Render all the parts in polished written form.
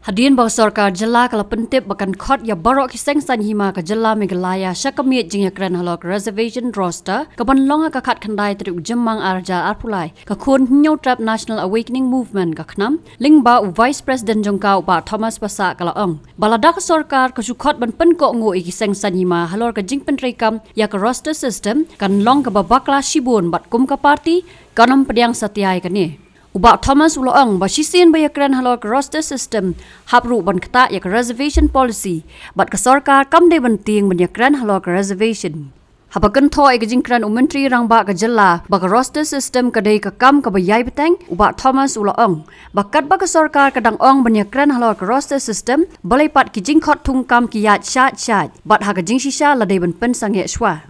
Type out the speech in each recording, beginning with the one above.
Hadian bahawa sarkar jela kalau pentip bahkan khot ya barok kiseng san hima ke jela Meghalaya syakamit jingya keren halok reservation roster kapan longa ka khat khandai truk jemang arja arpulai ka khun new trap national awakening movement ka khnam ling ba vice president jongka ba Thomas Pasa kala ong balada ka sarkar ka sukhot ban pen ko ngo i kiseng san hima halor ka jing pentrekam ya ka roster system kan long ka babakla shibun bat kum ka party kanam pediang satiai ka ni Ubak Thomas Uloong basisin bayakran halor roster system hapru ban kata yak reservation policy bat ka sarkar kam de banting bayakran halor reservation habakan thoi ka jingkran menteri rang ba ka jella ba ka roster system ka dei ka kam ka bayai beteng ubak Thomas Uloong bakat ba ka sarkar kadang ong bayakran halor roster system balai pat ki jingkhot thung kam ki yat shat bat ha ka jing shisha la dei ban pen sange shwa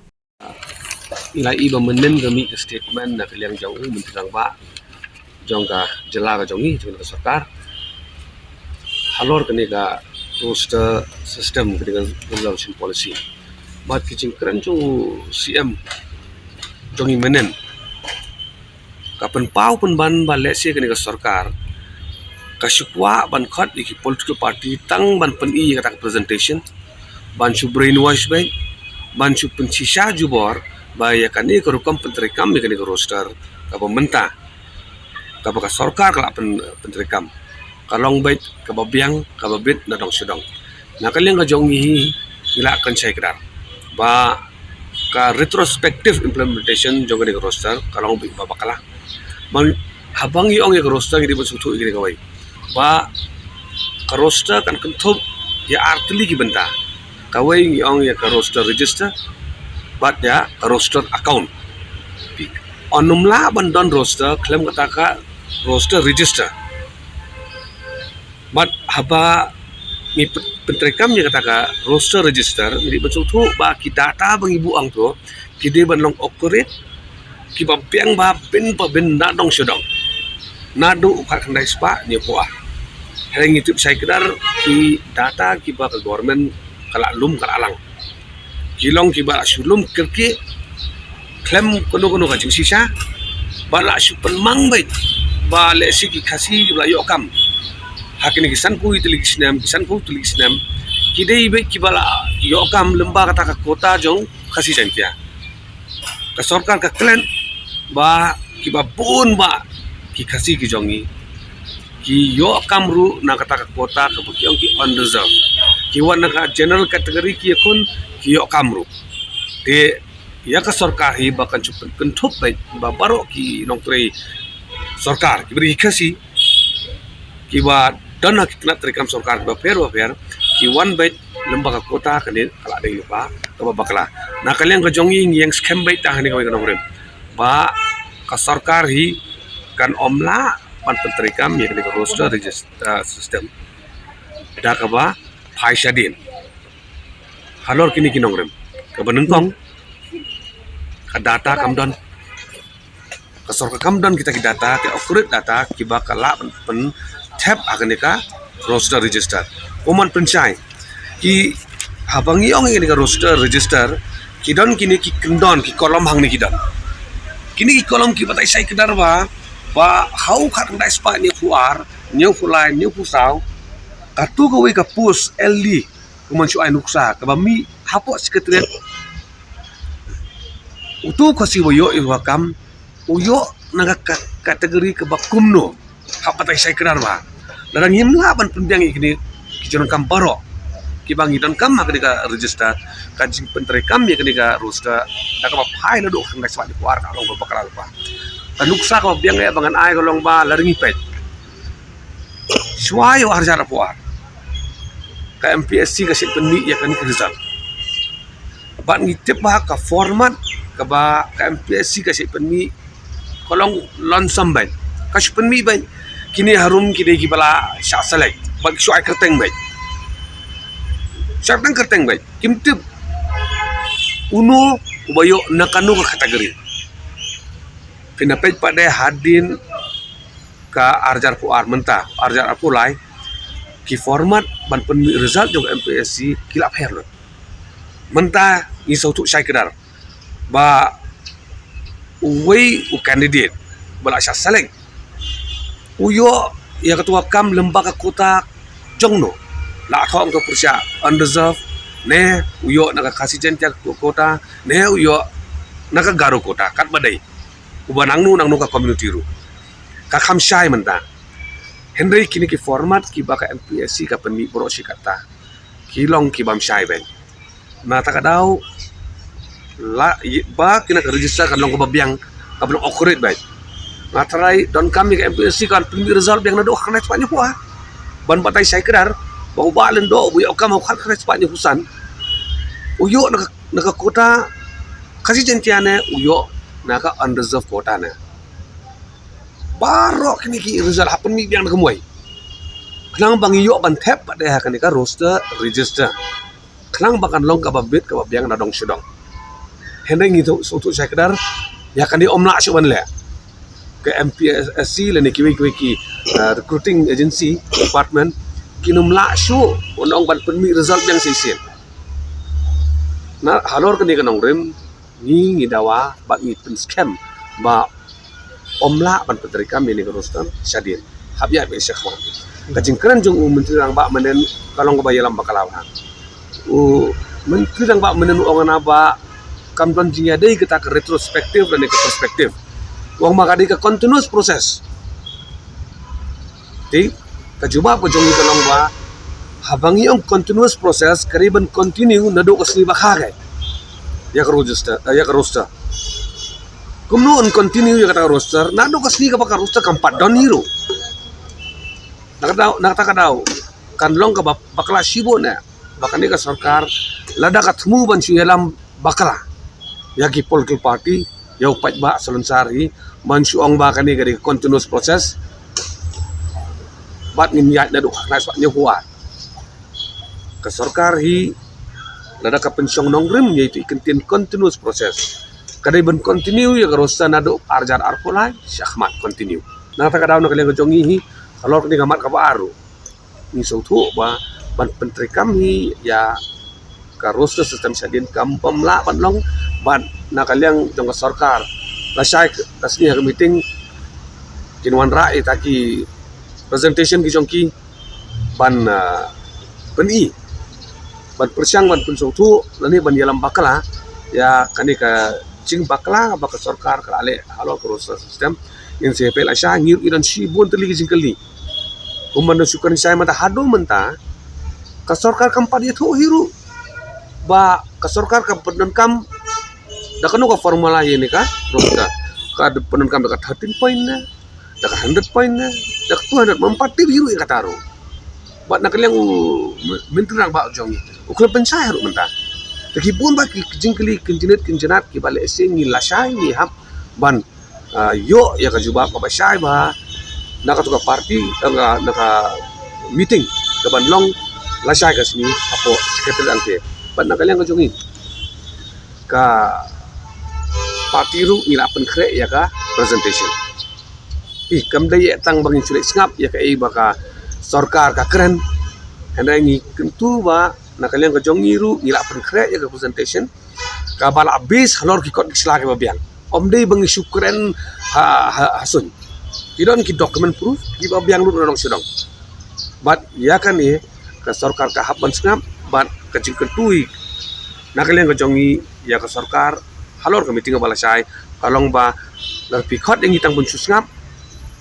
ila iba menen kami ke statement na kaliang jauh menteri rang ba jongka jela ka jongi jong ka sarkar halor kene ka roster system kene ka reservation policy mat kicing keren chu CM jongi menen kapan pau pun ban ba lese kene ka sarkar kasukwa ban khat iki political party tang ban pen I kata presentation ban chu brainwash ban chu penchisha jubor ba ya kane ka rukam penteri kam kene ka roster ka pemerintah kapag sarkar kala penterekam kalong bait kababiang kababit na dong sudong nakaling ka jongi ila kan say krar ba ka retrospective implementation jongi ni roster kalong bit babakala man habang iong yung roster hindi sutu igini kawai ba ka roster kan kentup ya artili ki benta kawai iong ya ka roster register but ya roster account onumla bandon roster klaim kataka roster register but haba ni pentrekam ni kataka roster register jadi betul tu ba ki data bang ibu ang tu kide ban long operate ki ba piang ba ben na dong sedong nadu ukar kandai spa ni ko hering itu saya kedar ki data ki ba government kala lum kala alang kilong ki ba sulum kerki klaim kono ka jing sisa bala super mang bait ba lesi ki khasi bla yo kam hakini kisan ku itilik snam kidei be ki bala yo kam lemba kata ka kota jong khasi jantia ka sarkar ka klan ba ki ba pun ba ki khasi ki jongi ki yo kam ru na kata ka kota ka bukyong ki unreserved ki wan ka general category ki khun ki yo kam ru te ya ka sarkar hi ba kan chupen kentup ba baro ki nongtrei sarkar ki beri khasi ki ba dana kitna trekam sarkar ba per ki one bait lembaga kota kane kala dei lupa ka ba bakla na kaleng ka jongi yang scam bait ta hani ka nogrem ba ka sarkar hi kan omla pan trekam ya kane ka roster register system da ka ba phaisa din halor kini kinongrem ka banengkong ka data kamdon kasor kamdan kita ki data ke accurate data ki bakala pen tab agane ka roster register oman penchai ki habang iong ini ka roster register ki don kini ki kendon ki kolom hang ni ki don kini ki kolom ki batai sai kedar ba hau khat ndai spa ni fuar new fulai new pusau katu ko we ka pus LD kuman su ai nuksa ka ba mi hapo sekretariat utu khasi boyo iwakam uyo naga kategori ke bakumno hapatai sai kenar ba larang himla ban pendiang ikni kijon kam baro ki bangi dan kam ka diga register kajing pentre kam ya ka roster daga ba phai na do khang swat kuar ka long ba bakal ba tanuksa ka biang ya bangan ai ka long ba laringi pet swayo harjara puar ka MPSC ka sit penni ya kan result ban ngitip ba ka format ka ba ka MPSC ka sit penni kolong lonsam baik kaspen mi baik kini harum kide ki bala syak selek bag syai kerteng baik syakang kerteng baik kimtip uno ubayo nakanu ka kategori pinapet pada hadin ka arjar puar menta arjar apulai ki format ban pen result jong MPSC kilap herlo menta ni sautu syai kedar ba uwei u candidate bala syak seleng uyo ya ketua kam lembaga kota jongno la thong to persya unreserved ne uyo naka kasih jentia kota ne uyo naka garu kota kat badai uban nangnu ka community ru ka kham shai manta Henry kini ki format ki baka MPSC ka penmi bro si kata kilong ki bam shai ben na takadau la ba kina ka register kan long ka babyang ka belum accurate baik na try don kami ka MPSC kan penmi result yang nado kan cepat nyuah ban batai saya kedar bau balen do bu okam mau kan cepat nyusan uyo naka kota kasih jentiane uyo naka unreserved kota na barok kini ki result happen mi biang kemuai kenang bang iyo ban tap pada kan ka roster register kenang bakan long ka babit ka biang na dong sedong hendeng itu untuk saya kedar ya kan di omla syu ban le ke MPSC le ni ki recruiting agency department kinum la syu onong ban penmi result yang sisen na halor kini kanong rem ni dawa ba ni pen scam ba omla ban petrika mini kerustan syadin habya be syekh kajing keren jung menteri rang ba menen kalong ba yalam bakalawan menteri rang ba menen ongan ba kamton jinya dei kita ke retrospektif dan ke perspektif wong makadi ke continuous proses ti kajuba ko jung kalong ba habang yung continuous process kariban continue nado kasli bakagay ya ka roster kumno on continue ya kata roster nado kasli ka baka roster kampat don hero nakatadaw kanlong ka bakla sibo na bakani ka sarkar lada ka tmu ban siyalam bakla yagi political party yaw patba salunsari mansuang bakani ka di continuous process bat nimyat nado kakna swatnya huat ke sarkar hi lada ka pensyong nongrem yaitu ikentin continuous proses kadai ben continue ya rosta nado arjar arpolai syahmat continue na ta kadaw na kaliang jongi hi kalor ni gamat ka baru ni sautu ba ban pentri kami ya ka rosta sistem sadin kam pamla panlong ban na kaliang jong sarkar la syai tasni ha meeting kinwan rai taki presentation ki jongki ban peni ban persyang ban pensautu lani ban yalam bakala ya kani ka cing bakla baka sarkar ka ale halo proses sistem in CPL asya ngir iran sibun teli jingkeli umman sukan saya mata hado menta ka sarkar kampat itu hiru ba ka sarkar ka penenkam da kanu ka formula ini ka rosta ka penenkam da 13 point na da 100 point na da 200 mempat hiru ya kataro ba nakaliang mentrang ba jong ukle pensai ru menta tekipun ba ki jingkeli kinjenat ki bale sing ni lasai ni hap ban yo ya ka juba ka basai ba naka tuka party naka meeting ka ban long lasai ka sini apo sekretary angke ban nakaliang ka jongi ka party ru ilapen kre ya ka presentation kam dai tang bangin sulit ngap ya ka baka sarkar ka keren hendai ni kentu ba nakaliang ka jongi ru ngila penkre ya ka presentation ka bala abis halor ki kot selagi babiang om dei bang syukren hasun tidon ki document proof ki babiang lu dong sedong bat ya kan ni ka sarkar ka haban sngam bat ka jingketui nakaliang ka jongi ya ka sarkar halor ka meeting bala sai kalong ba lar pikot yang itang bunsus ngap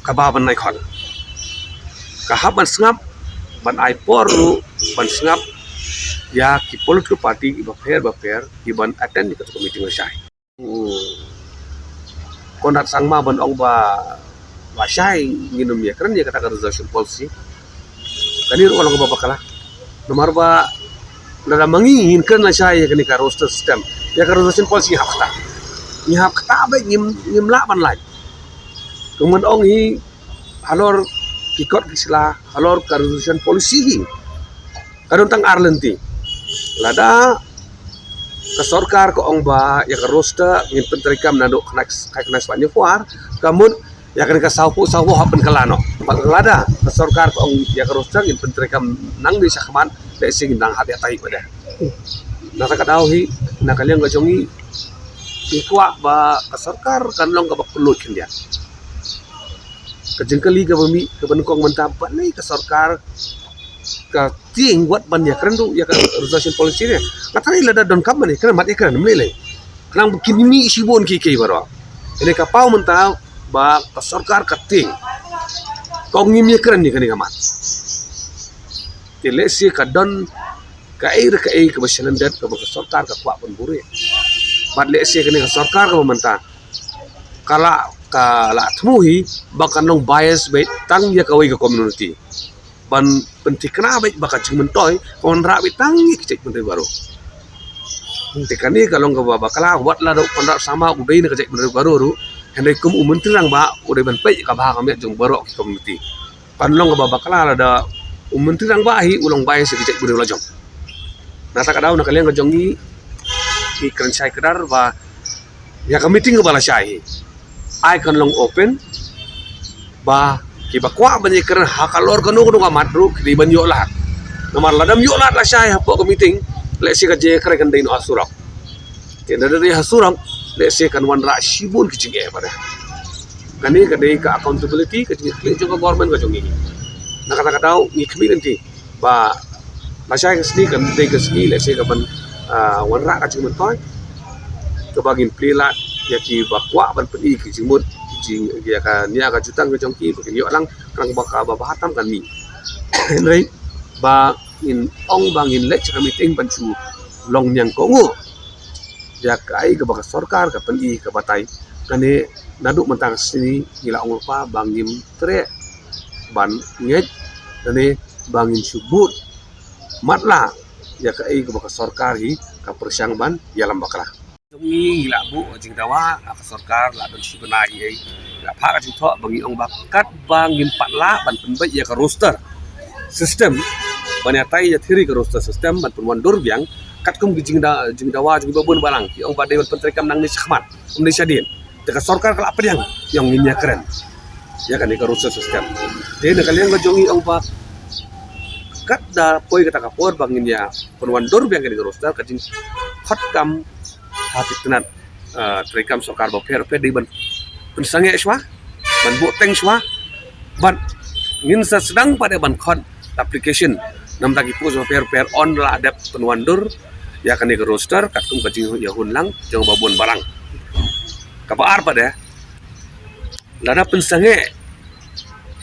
ka baban nai khon ka haban sngap ban ai poru ban sngap ya ki political party ki baper ki ban attend ke committee ngasai kondat sangma ban ong ba wasai nginum ya keren ya kata resolution policy kani ro orang ba bakala nomor ba nada mangin kan na sai kani ka roster system ya ka resolution policy ni hap kata ba ngim la ban lai kemudian ong hi halor kikot kisla halor ka resolution policy hi kadon tang arlenti lada ke sarkar ko ong ba ya ka rosta ngin pentrikam nado kena banyak fuar kamun ya kan ka sawu hapen kalano lada ke sarkar ko ong ya ka rosta ngin pentrikam nang di sakman de sing nang hati atai pada nata kadauhi nakaliang ka jongi ikwa ba ke sarkar kan long ka bakulot kindia kejengkeli ka bumi ke benukong mentap balai ke sarkar ka ting buat ban ya keren tu ya ka resolution policy ni katani lada don kam ni keren mat ya keren mele kenang kini mi sibon ki baro ini ka pau mentau ba ka sarkar ka ting kau ngim ya keren ni kani kamat telesi ka don ka air ka basalan dat ka sarkar ka kwa pun buri bat lesi kani ka sarkar ka mentang kala la tmuhi bakan long bias bait tang ya kawai ka community ban penting kena baik bakat cuma toy kontra baik tang ya kecik menteri baru penting ni kalau nggak bakal buat lah kontra sama udah ini kecik menteri baru ru hendak kum menteri lang ba udah ban baik ka bah kami jung baru community pan long nggak bakal ada menteri lang ba hi ulang bias kecik menteri lajong nah tak ada nak kalian kejongi di keren saya kedar ba ya kami tinggal bala syai ai kan long open ba kiba kwa banyak keren hakalor kanu kamat ru di ban yolat nomor ladam yolat la syai hapo ko meeting le si ka je kare kan dain asurok tiada dari asurok le si kan wan ra sibun kicing pada kani ka dei ka accountability ka klik juga government ka jongi na kata tau ni kami nanti ba la syai ka sini kan dei ka sini le si ka ban wan ra ka cuma toy ke bagin plilat ya ki ba kwa ban pedi ki jimut jing ya ka nia ka jutang ke jongki bakin yo lang kang baka ba bahatam kan mi henry ba in ong bangin lech ka meeting banchu long nyang ko ngo ya kai ka baka sarkar ka pedi ka batai kane naduk mentang sini gila ong pa bangim tre ban nget kane bangin subut matla ya kai ka baka sarkar hi ka persyang ban ya lam bakla ni gila bu jing dawa ka sarkar la don sibenai ai la pha ka jing tho bangi ong bakat bangin patla ban penbai ya ka roster system banyak tai ya thiri ka roster system ban penwan dor biang kat kum jing dawa jing babun balang ki ong badai ban pentrikam nang ni sakhmat ni sadin te ka sarkar kala apa yang nginya keren ya kan ka roster system de na kalian ka jongi ong ba kat da poi kata ka por bangin ya penwan dor biang ka roster ka jing hot kam hati tenat trikam sarkar ba per di ban pensange shwa ban bo teng shwa ban ngin sa sedang pada ban khon application nam tagi pu so per on la adap penwandur ya kan ke roster kat kum kajing ya hunlang jong babon barang kabar pada lada pensange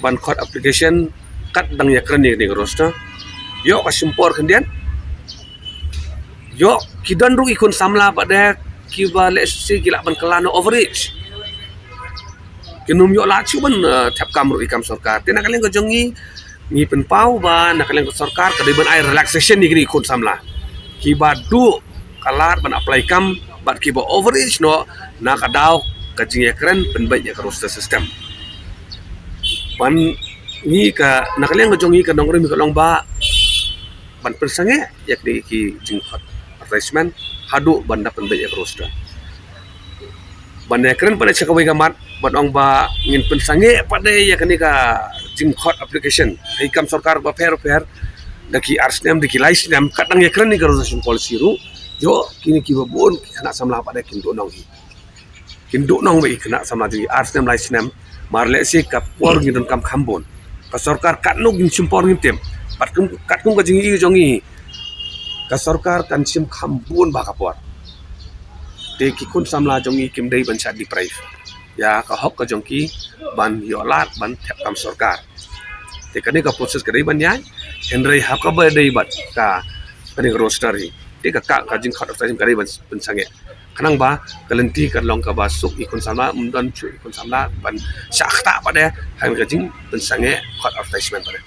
ban khon application kat dang ya kren ni roster yo ka simpor kendian yo kidan ru ikun samla pada kiba lesi gila ban kelano overage kinum yo la chuban tap kamru ikam sarkar tena kalian ko jongi ni pen pau ba nak kalian ko sarkar ka ban ai relaxation ni ikun samla kiba du kalar ban apply kam bat kiba overage no na kadau ka jinge keren pen bai ya roster system ban ni ka nak kalian ko jongi ka dongre mi ko long ba ban persange yak di ki jingkot attachment hadu banda penbai ya roster banda keren pada cakawai gamat ban ong ba ngin pensange pada ya kanika jingkot application hikam sarkar ba per daki arsnem daki license kadang ya keren ni resolution policy ru yo kini ki babon kena samla pada kindu nong hi kindu nong be kena samla di arsnem license marle si kapor ngidon kam khambon ka sarkar katno gin simpor ngitem patkum katkum ka jingi jongi ka sarkar kan sim khambon ba kapor te kikun samla jongi kimdei ban chat di prive ya ka hok ka jongki ban yolat ban thep kam sarkar te kane ka proses kadai ban yai henrei hak ka ba dei bat ka kane roster hi te ka jing khat of kadai ban sange kanang ba kalenti kan long ka ba suk ikun samla umdan chu ikun samla ban sakta pada han ka jing ban sange khat of pada